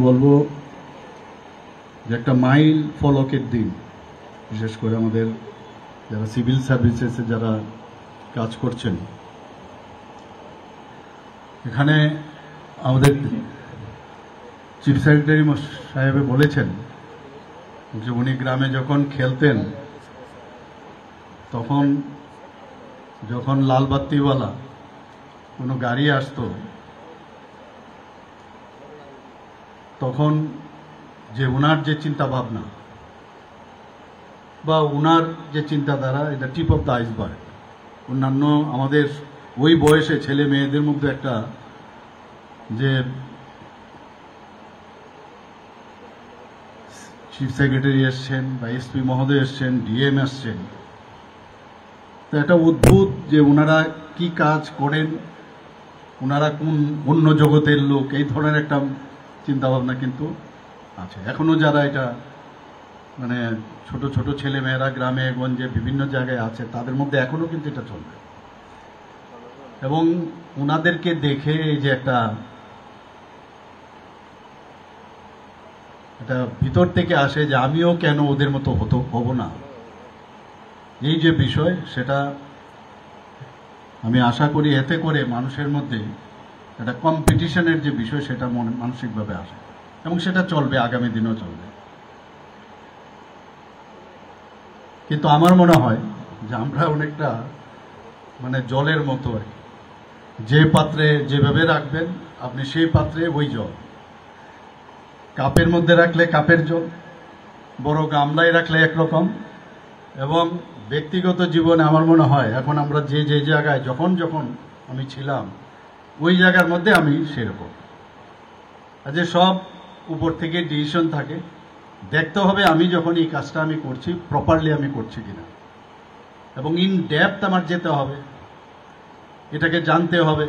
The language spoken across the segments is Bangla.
বলবো যে একটা মাইল ফলকের দিন, বিশেষ করে আমাদের যারা সিভিল সার্ভিসেসে যারা কাজ করছেন। এখানে আমাদের চিফ সেক্রেটারি সাহেব বলেছেন যে উনি গ্রামে যখন খেলতেন তখন যখন লাল বাত্তিওয়ালা কোনো গাড়ি আসতো তখন যে উনার যে চিন্তা ভাবনা বা উনার যে চিন্তাধারা, এটা টিপ অফ দ্য আইসবার্গ। অন্যান্য আমাদের ওই বয়সে ছেলে মেয়েদের মধ্যে একটা যে চিফ সেক্রেটারি এসছেন বা এসপি মহোদয় এসছেন, ডিএম এসছেন, তো একটা অদ্ভুত যে ওনারা কি কাজ করেন, ওনারা কোন অন্য জগতের লোক, এই ধরনের একটা চিন্তাভাবনা কিন্তু আছে এখনো। যারা এটা মানে ছোট ছোট ছেলে মেয়েরা গ্রামে গঞ্জে বিভিন্ন জায়গায় আছে, তাদের মধ্যে এখনো কিন্তু এটা চলবে। এবং ওনাদেরকে দেখে এই যে একটা ভিতর থেকে আসে যে আমিও কেন ওদের মতো হব না, এই যে বিষয়, সেটা আমি আশা করি এতে করে মানুষের মধ্যে একটা কম্পিটিশনের যে বিষয় সেটা মানসিকভাবে আসে, এবং সেটা চলবে, আগামী দিনেও চলবে। কিন্তু আমার মনে হয় যে আমরা অনেকটা মানে জলের মতো আর কি, যে পাত্রে যেভাবে রাখবেন আপনি সেই পাত্রে ওই জল, কাপের মধ্যে রাখলে কাপের জল, বড় গামলায় রাখলে একরকম। এবং ব্যক্তিগত জীবনে আমার মনে হয় এখন আমরা যে যে জায়গায় যখন যখন আমি ছিলাম ওই জায়গার মধ্যে আমি সেরকম, যে সব উপর থেকে ডিসিশন থাকে, দেখতে হবে আমি যখন এই কাজটা আমি করছি প্রপারলি আমি করছি কিনা, এবং ইন ডেপথ আমার যেতে হবে, এটাকে জানতে হবে।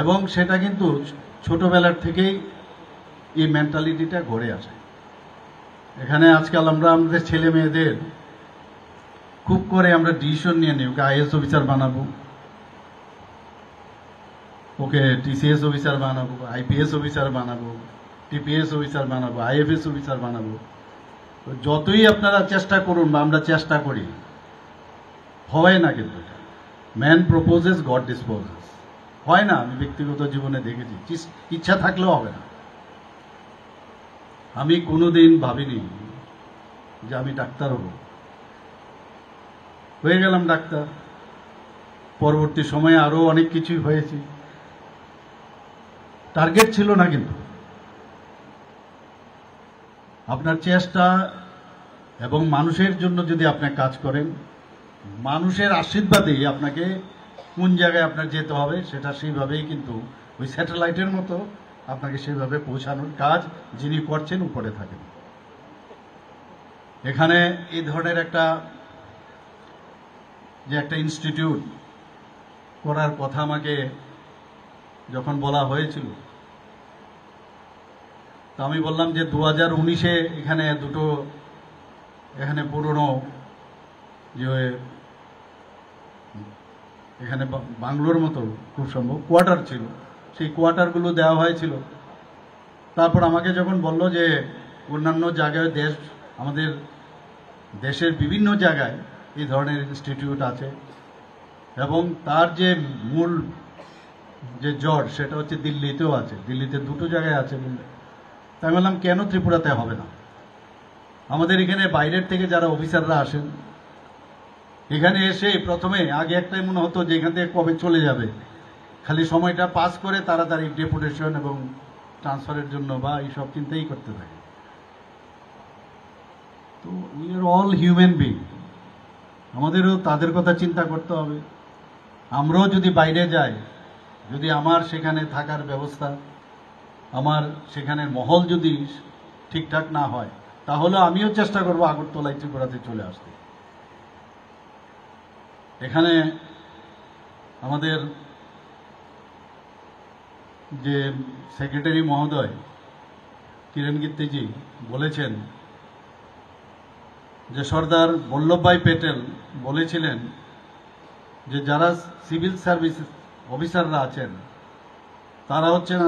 এবং সেটা কিন্তু ছোটবেলার থেকেই এই মেন্টালিটিটা গড়ে আসে। এখানে আজকাল আমরা আমাদের ছেলে মেয়েদের খুব করে আমরা ডিসিশন নিয়ে নিই, ওকে আইএস অফিসার বানাবো, ওকে টিসিএস অফিসার বানাবো, আইপিএস অফিসার বানাবো, টিপিএস অফিসার বানাবো, আইএফএস অফিসার বানাবো। যতই আপনারা চেষ্টা করুন বা আমরা চেষ্টা করি, হয় না। কিন্তু ম্যান প্রপোজেস, গড ডিসপোজেস, হয় না। আমি ব্যক্তিগত জীবনে দেখেছি, ইচ্ছা থাকলেও হবে না। আমি কোনোদিন ভাবিনি যে আমি ডাক্তার হব, হয়ে গেলাম ডাক্তার। পরবর্তী সময়ে আরো অনেক কিছুই হয়েছে, টার্গেট ছিল না। কিন্তু আপনার চেষ্টা এবং মানুষের জন্য যদি আপনি কাজ করেন, মানুষের আশীর্বাদেই আপনাকে কোন জায়গায় আপনার যেতে হবে সেটা সেইভাবেই কিন্তু ওই স্যাটেলাইটের মতো আপনাকে সেইভাবে পৌঁছানোর কাজ যিনি করছেন উপরে থাকেন। এখানে এই ধরনের একটা যে একটা ইনস্টিটিউট করার কথা আমাকে যখন বলা হয়েছিল, তো আমি বললাম যে 2019-এ এখানে দুটো এখানে পুরনো যে এখানে বাংলোর মতো খুব সম্ভব কোয়ার্টার ছিল, সেই কোয়ার্টারগুলো দেওয়া হয়েছিল। তারপর আমাকে যখন বলল যে অন্যান্য জায়গায় আমাদের দেশের বিভিন্ন জায়গায় এই ধরনের ইনস্টিটিউট আছে, এবং তার যে মূল যে জড় সেটা হচ্ছে দিল্লিতেও আছে, দিল্লিতে দুটো জায়গায় আছে। তাই বললাম কেন ত্রিপুরাতে হবে না? আমাদের এখানে বাইরের থেকে যারা অফিসাররা আসেন, এখানে এসে প্রথমে আগে একটাই মনে হতো যে এখান থেকে কবে চলে যাবে, খালি সময়টা পাস করে তাড়াতাড়ি ডেপুটেশন এবং ট্রান্সফারের জন্য বা এইসব চিন্তাই করতে থাকে। তো we are all human being, আমাদেরও তাদের কথা চিন্তা করতে হবে। আমরাও যদি বাইরে যাই, যদি আমার সেখানে থাকার ব্যবস্থা, আমার সেখানে মহল যদি ঠিকঠাক না হয়, তাহলে আমিও চেষ্টা করবো আগরতলায় ত্রিপুরাতে চলে আসতে। এখানে আমাদের যে সেক্রেটারি মহোদয় কিরণ গিত্তেজি বলেছেন যে সর্দার বল্লভভাই প্যাটেল বলেছিলেন যে যারা সিভিল সার্ভিস অফিসাররা আছেন তারা হচ্ছেন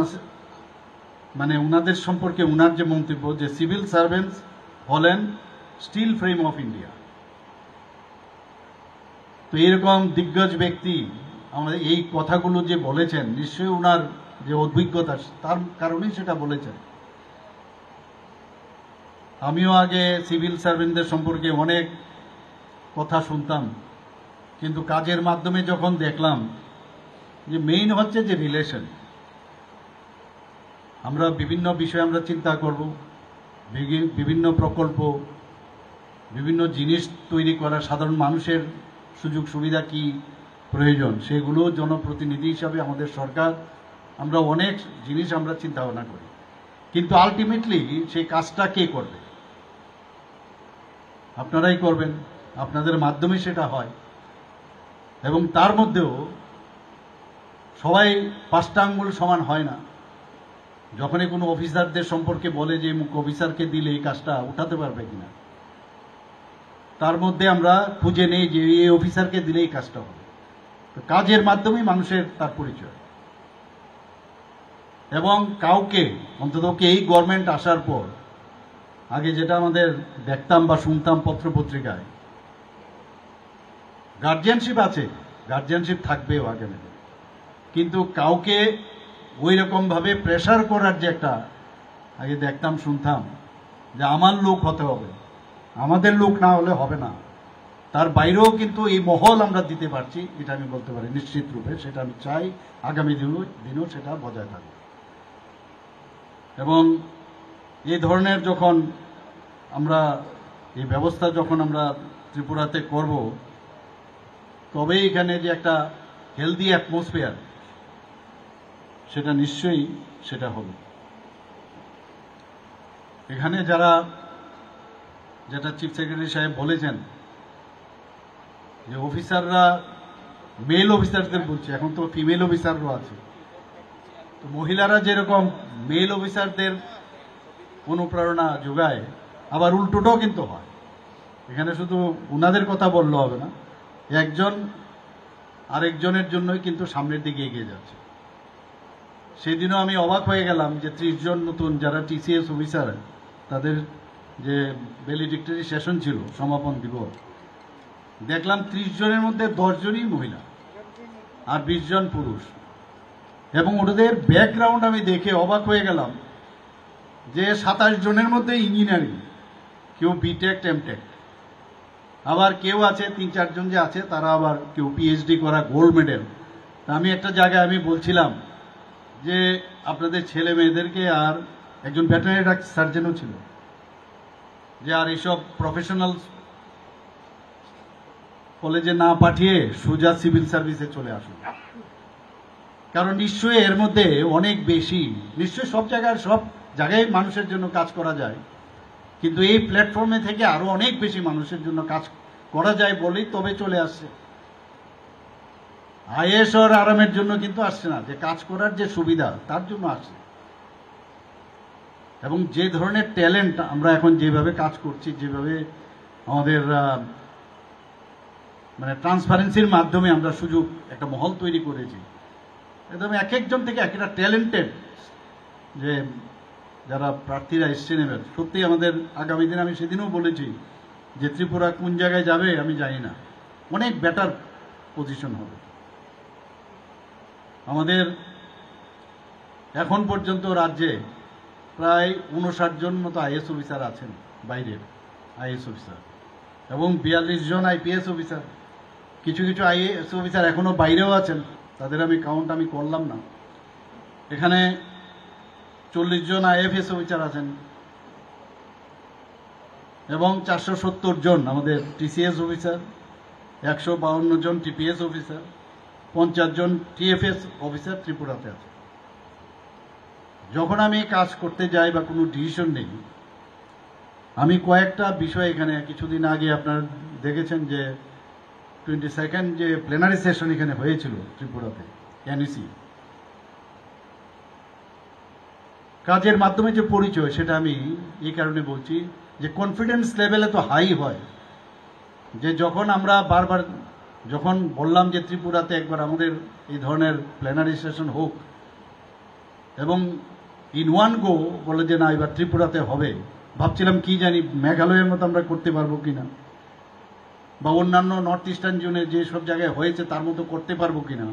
মানে ওনাদের সম্পর্কে ওনার যে মন্তব্য যে সিভিল সার্ভেন্টস হলেন স্টিল ফ্রেম অফ ইন্ডিয়া। তো এরকম দিগ্গজ ব্যক্তি আমাদের এই কথাগুলো যে বলেছেন, নিশ্চয়ই ওনার যে অভিজ্ঞতা তার কারণেই সেটা বলেছেন। আমিও আগে সিভিল সার্ভেন্টদের সম্পর্কে অনেক কথা শুনতাম, কিন্তু কাজের মাধ্যমে যখন দেখলাম যে মেইন হচ্ছে যে রিলেশন, আমরা বিভিন্ন বিষয়ে আমরা চিন্তা করব, বিভিন্ন প্রকল্প, বিভিন্ন জিনিস তৈরি করা, সাধারণ মানুষের সুযোগ সুবিধা কি প্রয়োজন সেগুলো জনপ্রতিনিধি হিসাবে আমাদের সরকার আমরা অনেক জিনিস আমরা চিন্তা ভাবনা করি, কিন্তু আলটিমেটলি সেই কাজটা কে করবে? আপনারাই করবেন, আপনাদের মাধ্যমে সেটা হয়। এবং তার মধ্যেও সবাই পাঁচটা আঙ্গুল সমান হয় না। যখনই কোনো অফিসারদের সম্পর্কে বলে যে মুখ্য অফিসারকে দিলে এই কাজটা উঠাতে পারবে কিনা, তার মধ্যে আমরা খুঁজে নেই যে এই অফিসারকে দিলে এই কাজটা হবে। তো কাজের মাধ্যমেই মানুষের তার পরিচয়। এবং কাউকে অন্তত এই গভর্নমেন্ট আসার পর আগে যেটা আমাদের দেখতাম বা শুনতাম পত্রপত্রিকায়, গার্জিয়ানশিপ আছে, গার্জিয়ানশিপ থাকবেও আগামী, কিন্তু কাউকে ওই রকম ভাবে প্রেসার করার যে একটা আগে দেখতাম শুনতাম যে আমার লোক হতে হবে, আমাদের লোক না হলে হবে না, তার বাইরেও কিন্তু এই মহল আমরা দিতে পারছি, এটা আমি বলতে পারি নিশ্চিত রূপে। সেটা আমি চাই আগামী দিনও সেটা বজায় থাকবে। এবং এই ধরনের যখন আমরা এই ব্যবস্থা যখন আমরা ত্রিপুরাতে করব, তবেই এখানে যে একটা হেলদি অ্যাটমসফিয়ার সেটা নিশ্চয়ই সেটা হবে। এখানে যারা যেটা চিফ সেক্রেটারি সাহেব বলেছেন যে অফিসাররা, মেল অফিসারদের বলছে, এখন তো ফিমেল অফিসারও আছে, তো মহিলারা যেরকম মেল অফিসারদের অনুপ্রেরণা যোগায়, আবার উল্টোটাও কিন্তু হয়। এখানে শুধু উনাদের কথা বললে হবে না, একজন আরেকজনের জন্যই কিন্তু সামনের দিকে এগিয়ে যাচ্ছে। সেদিনও আমি অবাক হয়ে গেলাম যে 30 জন নতুন যারা টিসিএস অফিসার, তাদের যে ভ্যালিডিক্টরি সেশন ছিল, সমাপন দিবস, দেখলাম 30 জনের মধ্যে 10 জনই মহিলা আর 20 জন পুরুষ। এবং ওদের ব্যাকগ্রাউন্ড আমি দেখে অবাক হয়ে গেলাম যে 27 জনের মধ্যে ইঞ্জিনিয়ারিং, কেউ বিটেক এমটেক, আবার কেউ আছে 3-4 জন যে আছে তারা আবার কেউ পিএইচডি করা গোল্ড মেডেল। তা আমি একটা জায়গায় আমি বলছিলাম যে আপনাদের ছেলে মেয়েদেরকে, আর একজন ভেটেরিনারি সার্জনও ছিল, যে আর এইসব প্রফেশনাল কলেজে না পাঠিয়ে সোজা সিভিল সার্ভিসে চলে আসুন। কারণ নিশ্চয়ই এর মধ্যে অনেক বেশি, নিশ্চয়ই সব জায়গায় মানুষের জন্য কাজ করা যায়, কিন্তু এই প্ল্যাটফর্মে থেকে আরো অনেক বেশি মানুষের জন্য কাজ করা যায় বলেই তবে চলে আসছে। আইএস আর আরামের জন্য কিন্তু আসছে না, যে কাজ করার যে সুবিধা তার জন্য আসছে। এবং যে ধরনের ট্যালেন্ট আমরা এখন যেভাবে কাজ করছি, যেভাবে আমাদের মানে ট্রান্সপারেন্সির মাধ্যমে আমরা সুযোগ একটা মহল তৈরি করেছি, একদম এক একজন থেকে একটা ট্যালেন্টেড যে যারা প্রার্থীরা এসছেন, এবার সত্যি আমাদের আগামী দিন, আমি সেদিনও বলেছি যে ত্রিপুরা কোন জায়গায় যাবে আমি জানি না, অনেক বেটার পজিশন হবে। আমাদের এখন পর্যন্ত রাজ্যে প্রায় 59 জন মতো আইএস অফিসার আছেন, বাইরের আইএস অফিসার, এবং 42 জন আইপিএস অফিসার। কিছু কিছু আইএস অফিসার এখনো বাইরেও আছেন, তাদের আমি কাউন্ট আমি করলাম না। এখানে 40 জন আইএফএস অফিসার আছেন, এবং 470 জন আমাদের টিসিএস অফিসার, 152 জন টিপিএস অফিসার, 50 জন টিএফএস অফিসার ত্রিপুরাতে আছে। যখন আমি কাজ করতে যাই বা কোনো ডিসিশন নেই, আমি কয়েকটা বিষয় এখানে, কিছুদিন আগে আপনারা দেখেছেন যে 22nd যে প্লেনারি সেশন এখানে হয়েছিল ত্রিপুরাতে এনইসি, কাজের মাধ্যমে যে পরিচয়, সেটা আমি এই কারণে বলছি যে কনফিডেন্স লেভেল এত হাই হয় যে যখন আমরা বারবার যখন বললাম যে ত্রিপুরাতে একবার আমাদের এই ধরনের প্লেনারি সেশন হোক, এবং ইন ওয়ান গো বলে যে না এবার ত্রিপুরাতে হবে, ভাবছিলাম কি জানি মেঘালয়ের মতো আমরা করতে পারবো কিনা, বা অন্যান্য নর্থ ইস্টার্ন জোনে যে সব জায়গায় হয়েছে তার মতো করতে পারবো কিনা।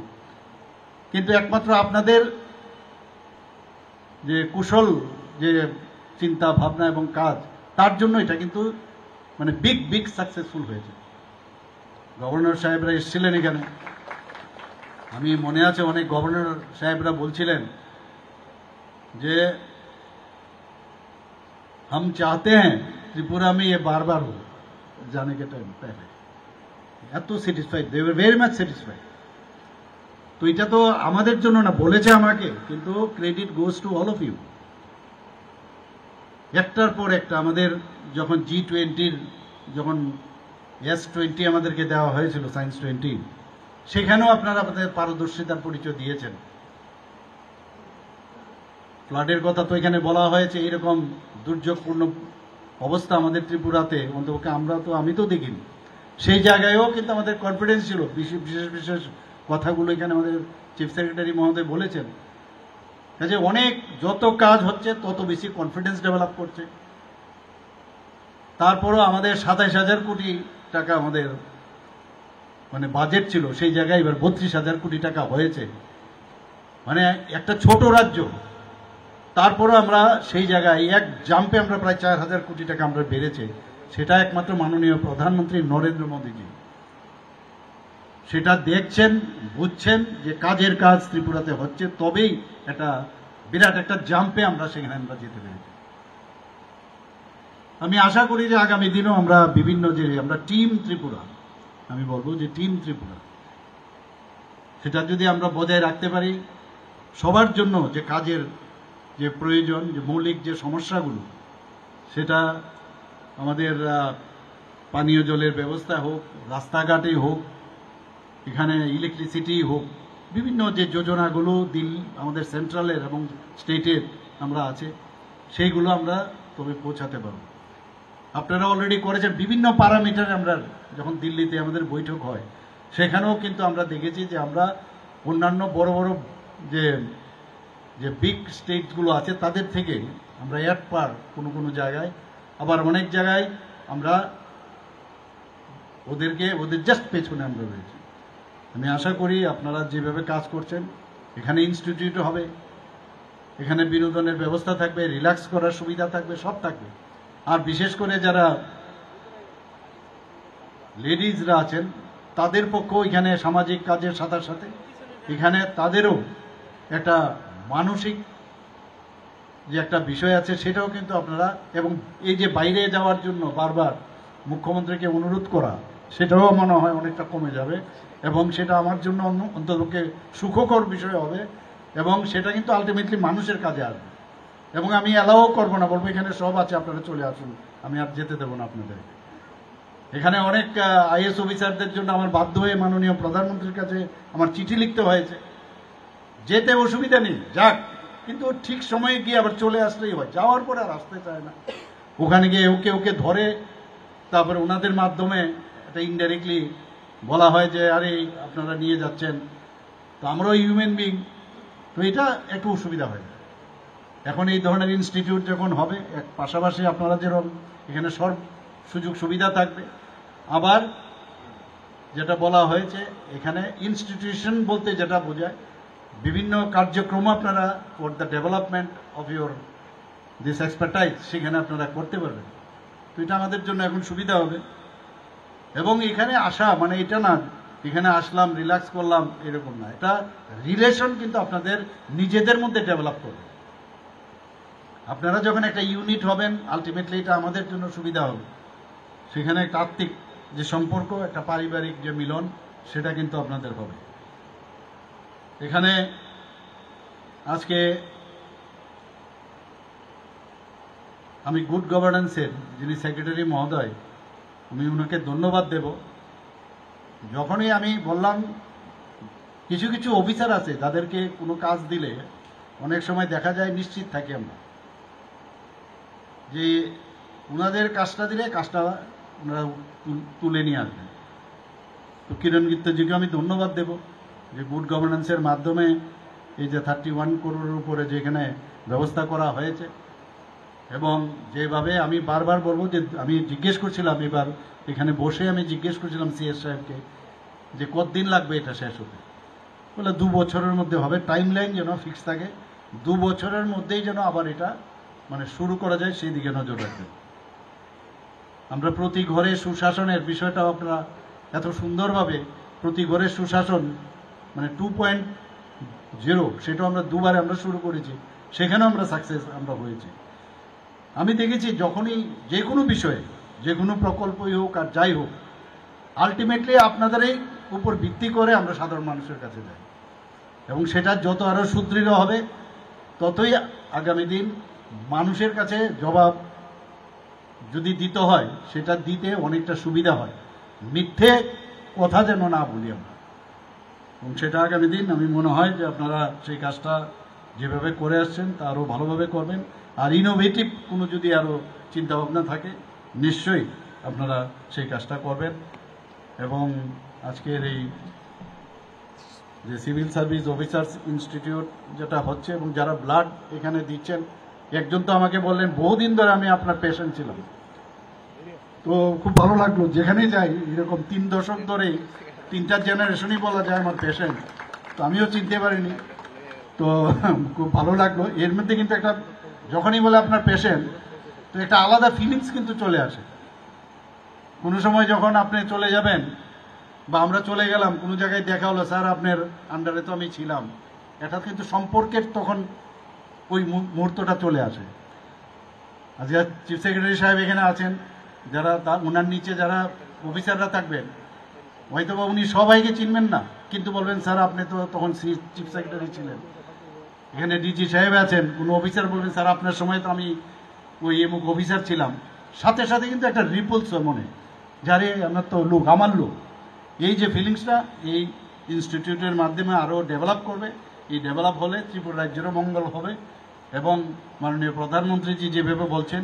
কিন্তু একমাত্র আপনাদের যে কুশল যে চিন্তা ভাবনা এবং কাজ, তার জন্য এটা কিন্তু মানে বিগ সাকসেসফুল হয়েছে। গভর্নর সাহেবরা এসেছিলেন এখানে, আমি মনে আছে অনেক গভর্নর সাহেবরা বলছিলেন যে हम चाहते हैं त्रिपुरा में ये बार बार हो जाने के टाइम पहले, এত satisfied, they were very much satisfied. তো এটা তো আমাদের জন্য না, বলেছে আমাকে, কিন্তু credit goes to all of you. একটার পর একটা আমাদের যখন G20 যখন S20 আমাদেরকে দেওয়া হয়েছিল, সায়েন্স 20, সেখানেও আপনারা আপনাদের পারদর্শিতার পরিচয় দিয়েছেন। ফ্লাডের কথা তো এখানে বলা হয়েছে, এইরকম দুর্যোগপূর্ণ অবস্থা আমাদের ত্রিপুরাতে অন্তপক্ষে আমি তো দেখিনি। সেই জায়গায়ও কিন্তু আমাদের কনফিডেন্স ছিল, বিশেষ কথাগুলো এখানে আমাদের চিফ সেক্রেটারি মহোদয় বলেছেন। কাজে অনেক যত কাজ হচ্ছে তত বেশি কনফিডেন্স ডেভেলপ করছে। তারপরও আমাদের 27,000 কোটি টাকা আমাদের মানে বাজেট ছিল, সেই জায়গায় এবার 32,000 কোটি টাকা হয়েছে। মানে একটা ছোট রাজ্য, তারপরও আমরা সেই জায়গায় এক জাম্পে আমরা প্রায় 4,000 কোটি টাকা আমরা বেড়েছে। সেটা একমাত্র মাননীয় প্রধানমন্ত্রী নরেন্দ্র মোদীজি সেটা দেখছেন, বুঝছেন যে কাজের কাজ ত্রিপুরাতে হচ্ছে, তবেই একটা বিরাট একটা জাম্পে আমরা সেখানে আমরা যেতে পেরেছি। আমি আশা করি যে আগামী দিনও আমরা বিভিন্ন যে আমরা টিম ত্রিপুরা, আমি বলবো যে টিম ত্রিপুরা, সেটা যদি আমরা বজায় রাখতে পারি, সবার জন্য যে কাজের যে প্রয়োজন, যে মৌলিক যে সমস্যাগুলো, সেটা আমাদের পানীয় জলের ব্যবস্থা হোক, রাস্তাঘাটেই হোক, এখানে ইলেকট্রিসিটি হোক, বিভিন্ন যে যোজনাগুলো আমাদের সেন্ট্রালের এবং স্টেটের আমরা আছে, সেইগুলো আমরা তবে পৌঁছাতে পারব। আপনারা অলরেডি করেছেন বিভিন্ন প্যারামিটারে। আমরা যখন দিল্লিতে আমাদের বৈঠক হয়, সেখানেও কিন্তু আমরা দেখেছি যে আমরা অন্যান্য বড় বড় যে বিগ স্টেটসগুলো আছে তাদের থেকে আমরা এক পার কোনো জায়গায়, আবার অনেক জায়গায় আমরা ওদের জাস্ট পেছনে আমরা রয়েছি। আমি আশা করি আপনারা যেভাবে কাজ করছেন, এখানে ইনস্টিটিউট হবে, এখানে বিনোদনের ব্যবস্থা থাকবে, রিল্যাক্স করার সুবিধা থাকবে, সব থাকবে। আর বিশেষ করে যারা লেডিজরা আছেন তাদের পক্ষেও এখানে সামাজিক কাজের সাথে সাথে এখানে তাদেরও একটা মানসিক যে একটা বিষয় আছে, সেটাও কিন্তু আপনারা, এবং এই যে বাইরে যাওয়ার জন্য বারবার মুখ্যমন্ত্রীকে অনুরোধ করা, সেটাও মনে হয় অনেকটা কমে যাবে, এবং সেটা আমার জন্য অন্ততপক্ষে সুখকর বিষয় হবে, এবং সেটা কিন্তু আলটিমেটলি মানুষের কাজে আসবে। এবং আমি অ্যালাও করবো না, বলবো এখানে সব আছে, আপনারা চলে আসুন, আমি আর যেতে দেবো না আপনাদের। এখানে অনেক আইএস অফিসারদের জন্য আমার বাধ্য হয়ে মাননীয় প্রধানমন্ত্রীর কাছে আমার চিঠি লিখতে হয়েছে, যেতে অসুবিধা নেই, যাক, কিন্তু ঠিক সময়ে গিয়ে আবার চলে আসলেই হয়, যাওয়ার পরে আর আসতে চায় না। ওখানে গিয়ে ওকে ধরে তারপরে ওনাদের মাধ্যমে এটা ইনডাইরেক্টলি বলা হয় যে আরে আপনারা নিয়ে যাচ্ছেন, তো আমরাও হিউম্যান বিং, তো এটা একটু অসুবিধা হয়। এখন এই ধরনের ইনস্টিটিউট যখন হবে, পাশাপাশি আপনারা যেরকম এখানে সব সুযোগ সুবিধা থাকবে। আবার যেটা বলা হয়েছে, এখানে ইনস্টিটিউশন বলতে যেটা বোঝায় বিভিন্ন কার্যক্রম আপনারা for the development of your this expertise সেখানে আপনারা করতে পারবেন। তো এটা আমাদের জন্য এখন সুবিধা হবে। এবং এখানে আসা মানে এটা না এখানে আসলাম রিল্যাক্স করলাম এরকম না, এটা রিলেশন কিন্তু আপনাদের নিজেদের মধ্যে ডেভেলপ করবে। আপনারা যখন একটা ইউনিট হবেন, আলটিমেটলি এটা আমাদের জন্য সুবিধা হবে। সেখানে একটা আত্মিক যে সম্পর্ক, একটা পারিবারিক যে মিলন, সেটা কিন্তু আপনাদের হবে। এখানে আজকে আমি গুড গভর্নেন্সের যিনি সেক্রেটারি মহোদয়, আমি ওনাকে ধন্যবাদ দেব। যখনই আমি বললাম, কিছু কিছু অফিসার আছে যাদেরকে কোনো কাজ দিলে অনেক সময় দেখা যায় নিশ্চিত থাকি আমরা যে ওনাদের কাজটা দিলে কাজটা ওনারা তুলে নিয়ে আসবেন। তো কিরণ গিত্তজিকে আমি ধন্যবাদ দেব যে গুড গভর্নেন্সের মাধ্যমে এই যে 31 করোড়ের উপরে যেখানে ব্যবস্থা করা হয়েছে, এবং যেভাবে আমি বারবার বলবো যে আমি জিজ্ঞেস করছিলাম এবার এখানে বসে আমি জিজ্ঞেস করছিলাম সিএস সাহেবকে যে কতদিন লাগবে এটা শেষ হতে, বলে 2 বছরের মধ্যে হবে। টাইম লাইন যেন ফিক্স থাকে, 2 বছরের মধ্যেই যেন আবার এটা মানে শুরু করা যায় সেই দিকে নজর রাখবেন। আমরা প্রতি ঘরে সুশাসনের বিষয়টাও আপনারা এত সুন্দরভাবে প্রতি ঘরে সুশাসন মানে 2.0 সেটাও আমরা 2বারে আমরা শুরু করেছি, সেখানেও আমরা সাকসেস আমরা হয়েছি। আমি দেখেছি যখনই যে কোনো বিষয়ে যে কোনো প্রকল্পই হোক আর যাই হোক, আলটিমেটলি আপনাদেরই উপর ভিত্তি করে আমরা সাধারণ মানুষের কাছে যাই, এবং সেটা যত আরও সুদৃঢ় হবে ততই আগামী দিন মানুষের কাছে জবাব যদি দিতে হয় সেটা দিতে অনেকটা সুবিধা হয়, মিথ্যে কথা যেন না বলি আমরা। এবং সেটা আগামী দিন আমি মনে হয় যে আপনারা সেই কাজটা যেভাবে করে আসছেন তা আরও ভালোভাবে করবেন। আর ইনোভেটিভ কোনো যদি আরও চিন্তাভাবনা থাকে নিশ্চয়ই আপনারা সেই কাজটা করবেন। এবং আজকের এই যে সিভিল সার্ভিস অফিসার্স ইনস্টিটিউট যেটা হচ্ছে এবং যারা ব্লাড এখানে দিচ্ছেন, একজন তো আমাকে বললেন বহুদিন ধরে আমি আপনার পেশেন্ট ছিলাম, তো খুব ভালো লাগলো। যেখানেই যাই এরকম 3 দশক ধরে 3টা জেনারেশনই বলা যায় আমার পেশেন্ট, তো আমিও চিনতে পারিনি, তো খুব ভালো লাগলো। এর মধ্যে কিন্তু একটা যখনই বলে আপনার পেশেন্ট, তো একটা আলাদা ফিলিংস কিন্তু চলে আসে। কোনো সময় যখন আপনি চলে যাবেন বা আমরা চলে গেলাম কোনো জায়গায় দেখা হলো, স্যার আপনার আন্ডারে তো আমি ছিলাম, এটা কিন্তু সম্পর্কের তখন ওই মুহূর্তটা চলে আসে। আজকে চিফ সেক্রেটারি সাহেব এখানে আছেন, যারা ওনার নিচে যারা অফিসাররা থাকবেন হয়তো বা উনি সবাইকে চিনবেন না, কিন্তু বলবেন স্যার আপনি তো তখন চিফ সেক্রেটারি ছিলেন। এখানে ডিজি সাহেব আছেন, কোনো অফিসার বলবেন স্যার আপনার সময় তো আমি ওই এমুক অফিসার ছিলাম। সাথে সাথে কিন্তু একটা রিপলস মনে, যারে আমার তো লোক, আমার লোক। এই যে ফিলিংসটা এই ইনস্টিটিউটের মাধ্যমে আরও ডেভেলপ করবে। এই ডেভেলপ হলে ত্রিপুরা রাজ্যেরও মঙ্গল হবে। এবং মাননীয় প্রধানমন্ত্রীজি যেভাবে বলছেন